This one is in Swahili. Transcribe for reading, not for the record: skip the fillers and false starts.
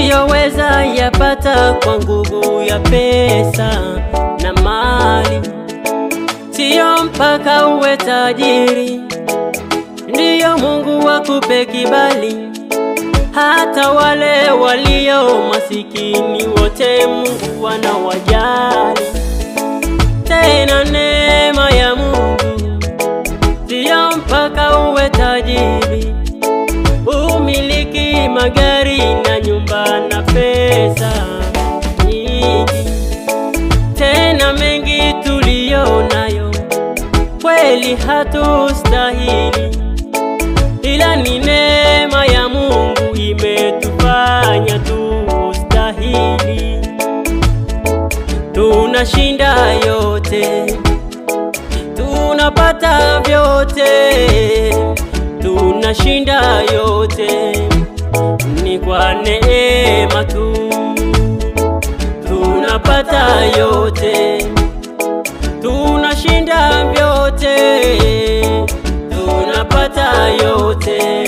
usiyoweza yapata kwa nguvu ya pesa na mali. Sio mpaka uwe tajiri ndiyo Mungu akupe kibali. Hata wale walio masikini wote Mungu anawajali. Tena neema ya Mungu sio mpaka uwe tajiri, umiliki magari na nyumba na pesa nyingi, tena mengi tuliyo nayo kweli hatustahili, ila ni neema ya Mungu imetufanya tustahili. Tunashinda yote, tunapata vyote, tunashinda yote, ni kwa neema tu. Tunapata yote, tunashinda vyote, tunapata yote,